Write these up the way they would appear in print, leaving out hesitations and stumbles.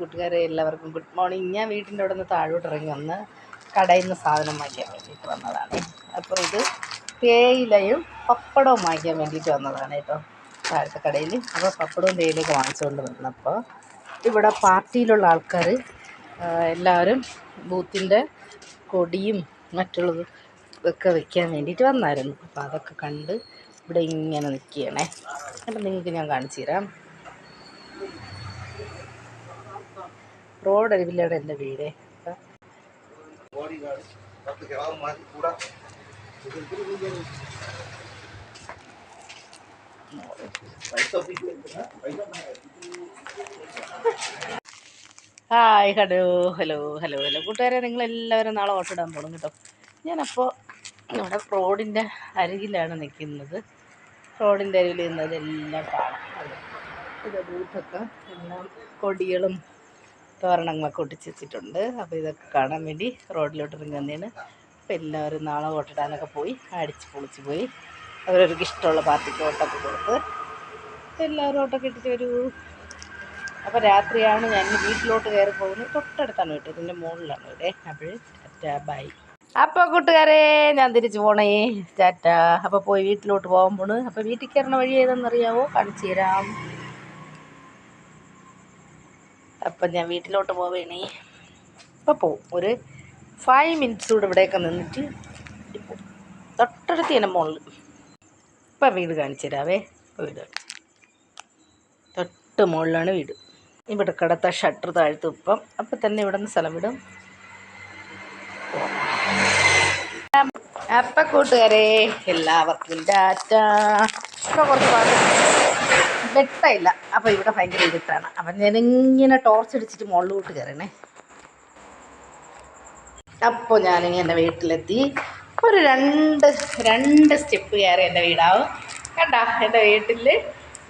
കൂട്ടുകാരെ എല്ലാവർക്കും good morning. ഞാൻ വീട്ടിൻ്റെ അവിടെ നിന്ന് താഴോട്ട് ഇറങ്ങി വന്ന് കടയിൽ നിന്ന് സാധനം വാങ്ങിക്കാൻ വേണ്ടിയിട്ട് വന്നതാണ്. അപ്പോൾ ഇത് തേയിലയും പപ്പടവും വാങ്ങിക്കാൻ വേണ്ടിയിട്ട് വന്നതാണ് കേട്ടോ, താഴത്തെ കടയിൽ. അപ്പോൾ പപ്പടവും തേയിലയൊക്കെ വാങ്ങിച്ചുകൊണ്ട് വന്നപ്പോൾ ഇവിടെ പാർട്ടിയിലുള്ള ആൾക്കാർ എല്ലാവരും ബൂത്തിൻ്റെ കൊടിയും മറ്റുള്ളതും ഒക്കെ വയ്ക്കാൻ വേണ്ടിയിട്ട് വന്നായിരുന്നു. അപ്പോൾ അതൊക്കെ കണ്ട് ഇവിടെ ഇങ്ങനെ നിൽക്കുകയാണേ. അപ്പം നിങ്ങൾക്ക് ഞാൻ കാണിച്ചു തരാം. റോഡ് അരിവിലാണ് എൻ്റെ വീട്. Hi, hello hello hello hello കൂട്ടുകാരെ, നിങ്ങളെല്ലാവരും നാളെ ഓട്ടിടാൻ പോകണം കേട്ടോ. ഞാനപ്പോൾ ഇവിടെ റോഡിൻ്റെ അരികിലാണ് നിൽക്കുന്നത്. റോഡിൻ്റെ അരികിൽ നിന്നതെല്ലാം കാണാം. ഇത് ബൂത്തൊക്കെ എല്ലാം കൊടികളും തോരണങ്ങളൊക്കെ ഒട്ടിച്ച് വെച്ചിട്ടുണ്ട്. അപ്പോൾ ഇതൊക്കെ കാണാൻ വേണ്ടി റോഡിലോട്ട് ഇറങ്ങി വന്നതാണ്. അപ്പോൾ എല്ലാവരും നാളെ വോട്ടിടാനൊക്കെ പോയി അടിച്ച് പൊളിച്ച് പോയി അവരവർക്ക് ഇഷ്ടമുള്ള പാർട്ടിക്ക് വോട്ടൊക്കെ കൊടുത്ത് എല്ലാവരും വോട്ടൊക്കെ ഇട്ടിട്ട് വരൂ. അപ്പോൾ രാത്രിയാണ് ഞാൻ വീട്ടിലോട്ട് കയറി പോകുന്നത്. തൊട്ടടുത്താണ് വീട്ടിൽ, ഇതിൻ്റെ മുകളിലാണ് ഇവിടെ. അപ്പോൾ ടാറ്റാ ബൈ. അപ്പോൾ കൂട്ടുകാരെ, ഞാൻ തിരിച്ചു പോണേ. ടാറ്റാ. അപ്പോൾ പോയി വീട്ടിലോട്ട് പോകാൻ പോണ്. അപ്പോൾ വീട്ടിൽ കയറുന്ന വഴി ഏതെന്നറിയാവോ? കാണിച്ചു തരാം. അപ്പം ഞാൻ വീട്ടിലോട്ട് പോവേണേ. അപ്പോൾ പോവും. ഒരു 5 മിനിറ്റ്സ് കൂടെ ഇവിടെയൊക്കെ നിന്നിട്ട് പോകും. തൊട്ടടുത്ത് തന്നെ മുകളിൽ. ഇപ്പം വീട് കാണിച്ചു തരാവേ. ഇപ്പോൾ വീട് കാണിച്ചു. തൊട്ട് മുകളിലാണ് വീട്. ഇവിടെ കിടത്ത ഷട്ടർ താഴ്ത്തും ഇപ്പം. അപ്പം തന്നെ ഇവിടെ നിന്ന് സ്ഥലം വിടും. അപ്പം കൂട്ടുകാരെ എല്ലാവർക്കും ടാറ്റാ. ഇപ്പോൾ കുറച്ച് ഭാഗം വെട്ടമില്ല. അപ്പോൾ ഇവിടെ ഭയങ്കര ഇരുട്ടാണ്. അപ്പം ഞാനിങ്ങനെ ടോർച്ച് അടിച്ചിട്ട് മുകളിലോട്ട് കയറണേ. അപ്പോൾ ഞാനിനി എൻ്റെ വീട്ടിലെത്തി. ഒരു രണ്ട് സ്റ്റെപ്പ് കയറി എൻ്റെ വീടാവും. കണ്ടോ, എൻ്റെ വീട്ടിൽ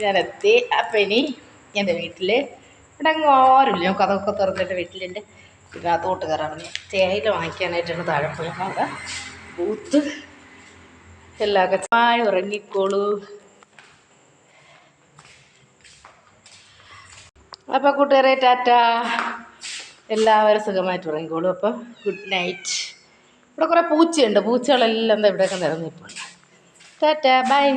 ഞാനെത്തി. അപ്പം ഇനി എൻ്റെ വീട്ടിൽ ഇവിടെ അങ്ങ് ആരുമില്ല. നമുക്ക് അതൊക്കെ തുറന്നിട്ട് വീട്ടിലുണ്ട്. ഇതിനകത്തോട്ട് കയറാൻ തേയില വാങ്ങിക്കാനായിട്ടാണ് താഴെ പോയത്. അവിടെ ബൂത്ത് എല്ലാവർക്കും ചായ ഉറങ്ങിക്കോളൂ. അപ്പോൾ കൂട്ടുകാരെ ടാറ്റാ. എല്ലാവരും സുഖമായിട്ട് ഉറങ്ങിക്കോളൂ. അപ്പോൾ ഗുഡ് നൈറ്റ്. ഇവിടെ കുറേ പൂച്ചയുണ്ട്. പൂച്ചകളെല്ലാം ഇവിടെയൊക്കെ നിറഞ്ഞിട്ടുണ്ട്. Tata bye.